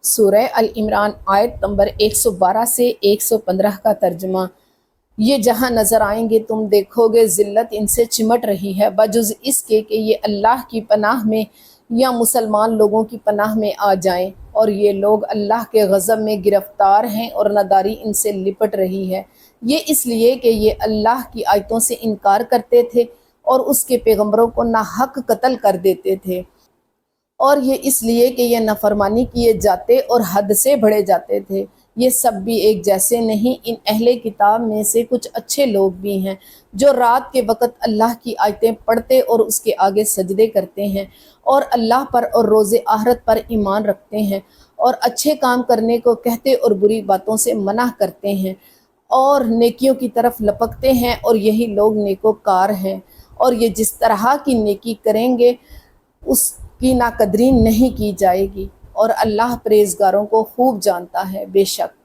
سورہ ال عمران آیت نمبر 112 سے 115 کا ترجمہ۔ یہ جہاں نظر آئیں گے تم دیکھو گے ذلت ان سے چمٹ رہی ہے بجز اس کے کہ یہ اللہ کی پناہ میں یا مسلمان لوگوں کی پناہ میں آ جائیں، اور یہ لوگ اللہ کے غضب میں گرفتار ہیں اور ناداری ان سے لپٹ رہی ہے۔ یہ اس لیے کہ یہ اللہ کی آیتوں سے انکار کرتے تھے اور اس کے پیغمبروں کو ناحق قتل کر دیتے تھے، اور یہ اس لیے کہ یہ نافرمانی کیے جاتے اور حد سے بڑھے جاتے تھے۔ یہ سب بھی ایک جیسے نہیں، ان اہل کتاب میں سے کچھ اچھے لوگ بھی ہیں جو رات کے وقت اللہ کی آیتیں پڑھتے اور اس کے آگے سجدے کرتے ہیں، اور اللہ پر اور روز آخرت پر ایمان رکھتے ہیں، اور اچھے کام کرنے کو کہتے اور بری باتوں سے منع کرتے ہیں، اور نیکیوں کی طرف لپکتے ہیں، اور یہی لوگ نیکوکار ہیں۔ اور یہ جس طرح کی نیکی کریں گے اس کی ناقدری نہیں کی جائے گی، اور اللہ پرہیزگاروں کو خوب جانتا ہے۔ بے شک